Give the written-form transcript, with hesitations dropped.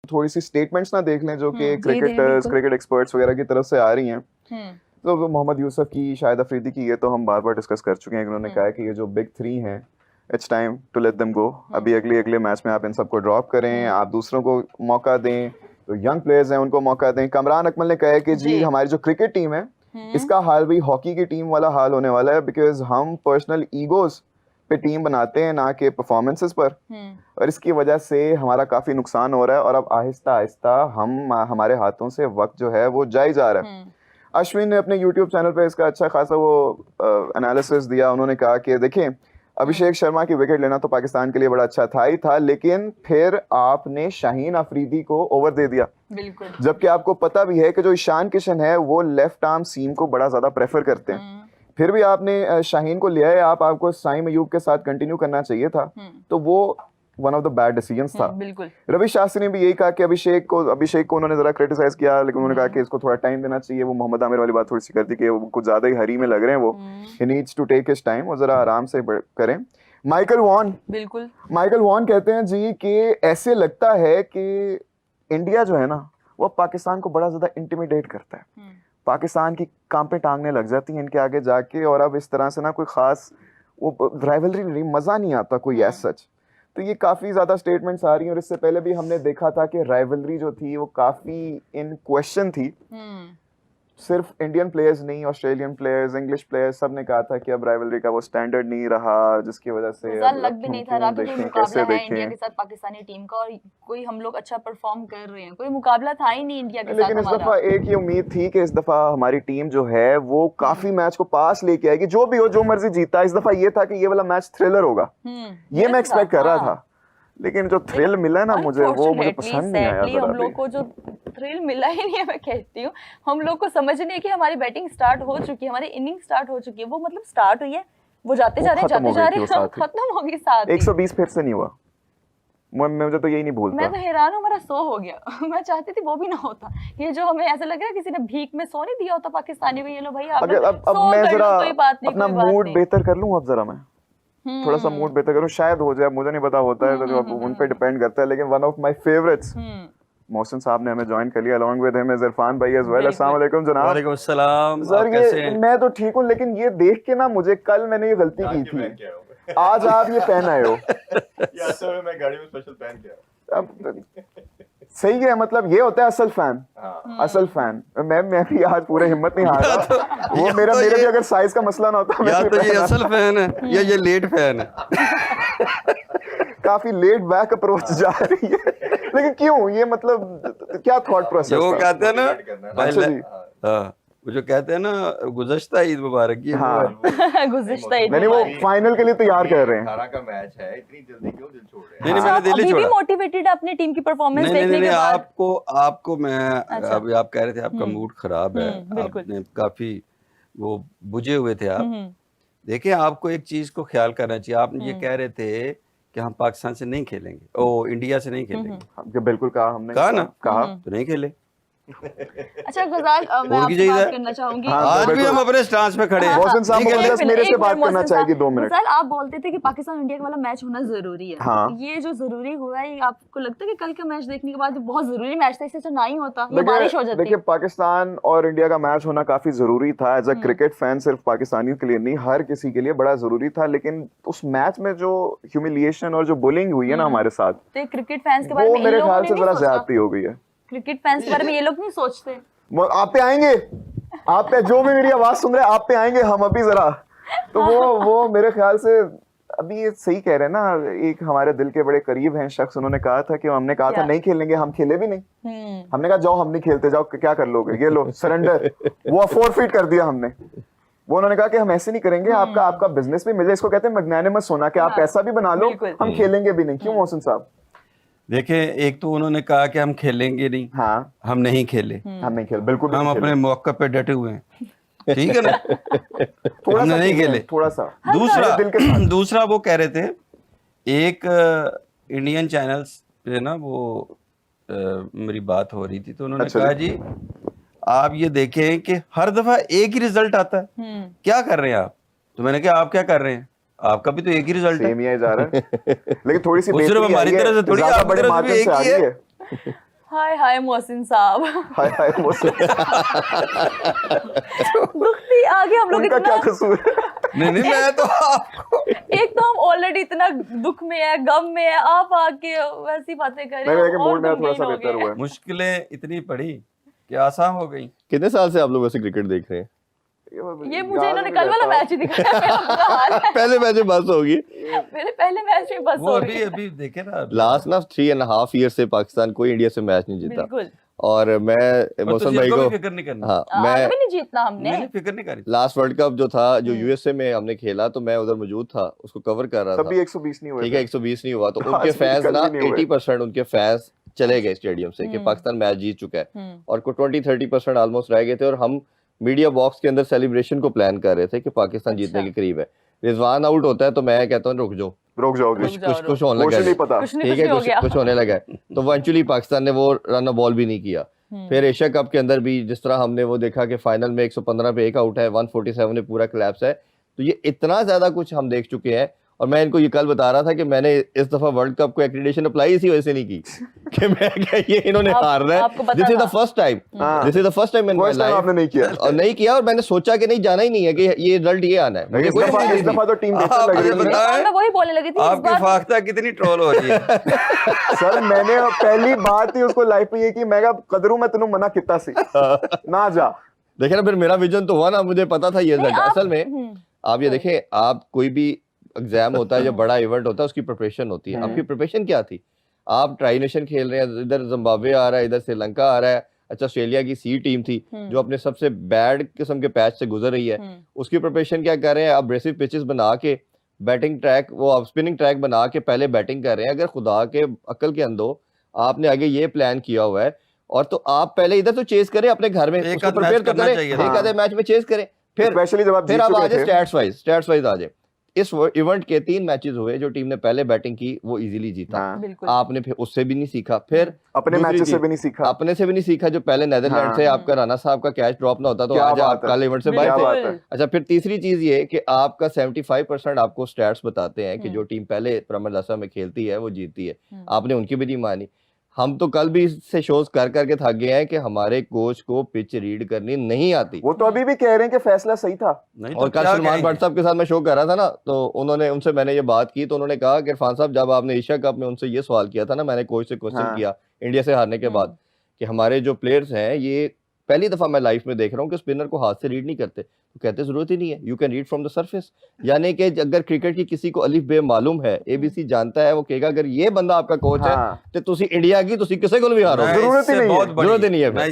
थोड़ी सी स्टेटमेंट्स ना देख लें जो कि क्रिकेटर्स, क्रिकेट एक्सपर्ट्स वगैरह की तरफ से आ रही हैं। तो मोहम्मद यूसुफ की, शाहिद अफरीदी की, ये तो हम बार बार डिस्कस कर चुके हैं। उन्होंने कहा कि ये जो बिग थ्री हैं, it's time to let them go. अभी अगले मैच में आप इन सबको ड्रॉप करें, आप दूसरों को मौका दें, तो यंग प्लेयर्स हैं उनको मौका दें। कमरान अकमल ने कहा है कि जी हमारी जो क्रिकेट टीम है इसका हाल भी हॉकी की टीम वाला हाल होने वाला है, बिकॉज हम पर्सनल ईगोज पे टीम बनाते हैं ना कि परफॉर्मेंसेस पर, और इसकी वजह से हमारा काफ़ी नुकसान हो रहा है और अब आहिस्ता आहिस्ता हमारे हाथों से वक्त जो है वो जाए जा रहा है। अश्विन ने अपने यूट्यूब चैनल पे इसका अच्छा खासा वो एनालिसिस दिया। उन्होंने कहा कि देखें, अभिषेक शर्मा की विकेट लेना तो पाकिस्तान के लिए बड़ा अच्छा था ही था, लेकिन फिर आपने शाहीन अफरीदी को ओवर दे दिया, बिल्कुल, जबकि आपको पता भी है कि जो ईशान किशन है वो लेफ्ट आर्म सीम को बड़ा ज़्यादा प्रेफर करते हैं। फिर भी आपने शाहीन को लिया है, आपको साइम अयूब के साथ कंटिन्यू करना चाहिए था, तो वो one of the bad decisions था। बिल्कुल। रवि शास्त्री ने भी यही कहा कि अभिषेक को उन्होंने जरा क्रिटिसाइज किया, लेकिन उन्होंने कहा कि इसको थोड़ा टाइम देना चाहिए। वो मोहम्मद आमिर वाली बात थोड़ी सी कर दी कि वो कुछ ज्यादा ही हरी में लग रहे हैं, वो ही needs to take his time, और जरा आराम से करें। माइकल वॉन कहते हैं जी कि ऐसे लगता है कि इंडिया जो है ना वो पाकिस्तान को बड़ा ज्यादा इंटिमिडेट करता है, पाकिस्तान की कांपे टांगने लग जाती हैं इनके आगे जाके, और अब इस तरह से ना कोई खास वो राइवलरी नहीं, मजा नहीं आता कोई एज सच। तो ये काफी ज्यादा स्टेटमेंट्स आ रही हैं, और इससे पहले भी हमने देखा था कि राइवलरी जो थी वो काफी इन क्वेश्चन थी। सिर्फ इंडियन प्लेयर्स नहीं, ऑस्ट्रेलियन प्लेयर्स, इंग्लिश प्लेयर्स, सब ने कहा था कि अब राइवलरी का वो स्टैंडर्ड नहीं रहा, जिसकी वजह से लग भी नहीं था रहा कि कोई मुकाबला है इंडिया के साथ पाकिस्तानी टीम का, और कोई हम लोग अच्छा परफॉर्म कर रहे हैं, कोई मुकाबला था ही नहीं इंडिया के साथ। लेकिन इस दफा एक ही उम्मीद थी कि इस दफा हमारी टीम जो है वो काफी मैच को पास लेके आएगी, जो भी हो, जो मर्जी जीता। इस दफा ये था कि ये वाला मैच थ्रिलर होगा, ये मैं एक्सपेक्ट कर रहा था, लेकिन जो थ्रिल मिला ना मुझे, वो मुझे पसंद नहीं आया। हम लोग को जो थ्रिल मिला ही नहीं है, मैं कहती हूँ हम लोग को समझ नहीं है कि हमारी बैटिंग स्टार्ट हो चुकी है, हमारी इनिंग स्टार्ट हो चुकी है, वो मतलब स्टार्ट हुई है, वो जाते जा रहे हैं, खत्म हो गई साथ। 120 फिर से नहीं हुआ, मुझे तो यही नहीं भूलता। मैं तो हैरान हूँ, मेरा सो हो गया। मैं चाहती थी वो भी ना होता, ये जो हमें ऐसा लग रहा है किसी ने भीख में सो नहीं दिया होता पाकिस्तानी को, ये लो भाई आप अब मैं जरा अपना मूड बेहतर कर लूँ, अब जरा मैं थोड़ा सा मूड बेहतर करूं, शायद हो जाए, मुझे नहीं पता होता है, तो उन पे डिपेंड करता है। लेकिन one of my favourites Mohsin साहब ने हमें ज्वाइन कर लिया, along with him is Irfan भाई एज वेल। अस्सलाम वालेकुम जनाब। वालेकुम अस्सलाम सर। ये मैं तो ठीक हूं, लेकिन ये देख के ना मुझे, कल मैंने ये गलती की थी, आज आप ये पहन आए हो। मैं गाड़ी में स्पेशल पहन के सही है, मतलब ये होता है असल फैन। असल फैन मैं भी आज पूरे हिम्मत नहीं हार रहा। वो मेरे भी अगर साइज का मसला ना होता, या तो ये असल फैन है या ये लेट फैन है। काफी लेट बैक अप्रोच जा रही है, लेकिन क्यों, ये मतलब क्या थॉट प्रोसेस? वो कहते हैं ना, वो जो कहते हैं ना, गुज़श्ता ईद मुबारक की। गुज़श्ता ईद नहीं, वो फाइनल के लिए तैयार कर रहे हैं। 18 का मैच है, इतनी जल्दी क्यों दिल छोड़ रहे हैं? नहीं, मैंने दिल नहीं छोड़ा। अभी भी मोटिवेटेड है अपनी टीम की परफॉर्मेंस देखने के बाद। आपको मैं अभी आप कह रहे थे आपका मूड खराब है, आपने काफी वो बुझे हुए थे आप। देखिए, आपको एक चीज को ख्याल करना चाहिए। आप ये कह रहे थे कि हम पाकिस्तान से नहीं खेलेंगे, इंडिया से नहीं खेलेंगे। बिल्कुल कहा हमने, कहा ना, कहा तो नहीं खेले। अच्छा गुज़ाल, मैं आपसे बात करना चाहूंगी। आज भी हम अपने स्टांस पे खड़े हैं। मोहसिन साहब मेरे से बात करना चाहेगी 2 मिनट। गुज़ाल, आप बोलते थे कि पाकिस्तान इंडिया वाला मैच होना जरूरी है। हाँ। ये जो जरूरी हुआ है, आपको लगता है कि कल का मैच देखने के बाद बहुत जरूरी मैच था, इससे अच्छा ना ही होता, ये बारिश हो जाती। देखिए, पाकिस्तान और इंडिया का मैच होना काफी जरूरी था। एज अ क्रिकेट फैन, सिर्फ पाकिस्तानियों के लिए नहीं, हर किसी के लिए बड़ा जरूरी था। लेकिन उस मैच में जो ह्यूमिलिएशन और जो बुलिंग हुई है ना हमारे साथ, तो क्रिकेट फैंस के बारे में मेरे ख्याल से जरा ज्यादती हो गई है। क्रिकेट फैंस के बारे में ये लोग नहीं सोचते। आप पे आएंगे, आप पे जो भी मेरी आवाज सुन रहे हैं, आप पे आएंगे हम अभी जरा। तो वो मेरे ख्याल से अभी ये सही कह रहे हैं ना, एक हमारे दिल के बड़े करीब हैं शख्स, उन्होंने कहा था कि हमने कहा था नहीं खेलेंगे, हम खेले भी नहीं। हमने कहा जाओ हम नहीं खेलते, जाओ क्या कर लोगे, ये लो सरेंडर। वो फोरफीट कर दिया हमने। वो उन्होंने कहा कि हम ऐसे नहीं करेंगे, आपका बिजनेस भी मिले, इसको कहते हैं मैग्नानिमस होना, कि आप पैसा भी बना लो, हम खेलेंगे भी नहीं। क्यों मोहसिन साहब? देखें, एक तो उन्होंने कहा कि हम खेलेंगे नहीं, हाँ, हम नहीं खेले, हम नहीं खेले, बिल्कुल हम अपने मौके पे डटे हुए हैं, ठीक है ना। हमने नहीं खेले, थोड़ा सा। दूसरा वो कह रहे थे, एक इंडियन चैनल्स पे ना वो मेरी बात हो रही थी, तो उन्होंने कहा जी आप ये देखें कि हर दफा एक ही रिजल्ट आता है, क्या कर रहे हैं आप? तो मैंने कहा आप क्या कर रहे हैं, आपका भी तो एक ही रिजल्ट है, सेम ही जा रहा है। लेकिन थोड़ी सी सिर्फ हमारी तरह से थोड़ी, आप बड़े मार्जिन से आ रही है। हाय हाय मोहसिन साहब। हाय हाय मोहसिन। दुखती आगे हम लोग उनका क्या इतना, कसूर है? नहीं मैं तो आपको एक तो हम ऑलरेडी इतना दुख में है, गम में है, आप आके वैसी बातें कर रहे नहीं, हो, मूड में थोड़ा सा हो बेहतर गए। हुआ है। मुश्किलें इतनी पड़ी कि आसान हो गई। कितने साल से आप लोग वैसे क्रिकेट देख रहे हैं? ये मुझे इन्होंने कल वाला मैच ही दिखाया, मेरा बुरा हाल है। पहले मैच में बस होगी। मेरे पहले मैच में बस वो हो अभी गई। अभी देखे ना, लास्ट ना 3.5 ईयर से पाकिस्तान कोई इंडिया से मैच नहीं जीता। बिल्कुल। और मैं और मोहसिन तुझे भाई को को भी फिक्र नहीं करनी। हाँ आगे मैं भी नहीं जीतना हमने। नहीं फिक्र नहीं करी। लास्ट वर्ल्ड कप जो था जो यूएसए में हमने खेला तो मैं उधर मौजूद था, उसको कवर कर रहा तब था। भी 120 नहीं हुए ठीक थे। है 120 नहीं हुआ तो आज उनके भी फैंस कल ना भी नहीं हुए। 80% उनके फैंस चले गए स्टेडियम से कि पाकिस्तान मैच जीत चुका है और को 20-30% ऑलमोस्ट रह गए थे और हम मीडिया बॉक्स के अंदर सेलिब्रेशन को प्लान कर रहे थे कि पाकिस्तान जीतने के करीब है। रिजवान आउट होता है तो मैं कहता हूँ रुक जाओ, रुक जाओगे। कुछ होने मुझे लगा नहीं पता। कुछ नहीं ठीक है हो गया। कुछ होने लगा है। तो इवेंचुअली पाकिस्तान ने वो रन बॉल भी नहीं किया। फिर एशिया कप के अंदर भी जिस तरह हमने वो देखा कि फाइनल में 115 पे एक आउट है, 147 में पूरा कोलैप्स है। तो ये इतना ज्यादा कुछ हम देख चुके हैं और मैं इनको ये कल बता रहा था कि मैंने इस दफा वर्ल्ड कप को एक्रीडिटेशन अप्लाई इसी वजह से नहीं की कि मैं क्या ये इन्होंने हारना है। This is the first time, this is the first time मैंने फर्स्ट टाइम आपने नहीं किया और नहीं किया और मैंने सोचा कि नहीं जाना ही नहीं है कि ये रिजल्ट ये आना है। मुझे कोई इस दफा तो टीम बेहतर आप लग ये रही है। बताएं, मैं वही बोलने लगी थी इस आपकी बार। फाख्ता कितनी ट्रोल हो रही है। सर मैंने पहली बात ही उसको लाइफ में ये की मैं कदरू मैं तेनू मना किता सी ना जा। देखे ना फिर मेरा विजन तो हुआ ना, मुझे पता था ये रिजल्ट। असल में आप ये देखें, आप कोई भी एग्जाम होता है या बड़ा इवेंट होता है उसकी प्रिपरेशन होती है। आपकी प्रिपरेशन क्या थी? आप ट्राई नेशन खेल रहे हैं, इधर जिम्बाब्वे आ रहा है, इधर श्रीलंका आ रहा है। अच्छा ऑस्ट्रेलिया की सी टीम थी जो अपने सबसे बैड किस्म के पैच से गुजर रही है, उसकी प्रिपरेशन क्या कर रहे हैं? आप अब्रेसिव पिचेस बना के बैटिंग ट्रैक, वो आप स्पिनिंग ट्रैक बना के पहले बैटिंग कर रहे हैं। अगर खुदा के अक्ल के अंदर आपने आगे ये प्लान किया हुआ है और तो आप पहले इधर तो चेस करें अपने घर में, उसको प्रिपेयर तो करें, एक आधे मैच में चेस करें, फिर स्पेशली जब आप फिर जीत आप आ चुके जाए थे। स्टैट्स वाइज आ जाए। इस इवेंट के 3 मैचेस हुए जो टीम ने पहले बैटिंग की वो इजीली जीता। बिल्कुल। आपने फिर उससे भी नहीं सीखा, फिर अपने दूसरी मैचेस से चीज, भी नहीं सीखा। अपने से भी नहीं सीखा जो पहले नेदरलैंड से आपका राणा साहब का कैच ड्रॉप ना होता तो क्या आज बात आप है। कल इवेंट से क्या बाहर बात थे। है। अच्छा फिर तीसरी चीज ये कि आपका 75% आपको स्टैट्स बताते हैं कि जो टीम पहले प्रमदासा में खेलती है वो जीतती है। आपने उनकी भी नहीं मानी। हम तो कल भी इससे शोज कर करके थक गए हैं कि हमारे कोच को पिच रीड करनी नहीं आती। वो तो अभी भी कह रहे हैं कि फैसला सही था। नहीं और तो कल क्या सलमान कहेंगे? भट्ट साहब के साथ मैं शो कर रहा था ना, तो उन्होंने उनसे मैंने ये बात की तो उन्होंने कहा कि इरफान साहब जब आपने एशिया कप में उनसे ये सवाल किया था ना, मैंने कोच से क्वेश्चन किया इंडिया से हारने के बाद कि हमारे जो प्लेयर्स हैं ये पहली दफा मैं लाइफ में देख रहा हूँ कि स्पिनर को हाथ से रीड नहीं करते। तो कहते जरूरत ही नहीं है, you can read from the surface. यानी कि अगर क्रिकेट की किसी को अलिफ बे मालूम है, एबीसी जानता है, वो कहेगा अगर ये बंदा आपका कोच है तो तुसी इंडिया की तुसी किसी को भी हारोगे। मैं जरूरत ही इससे नहीं है। बहुत बड़ी- जरूरत ही नहीं है फिर। मैं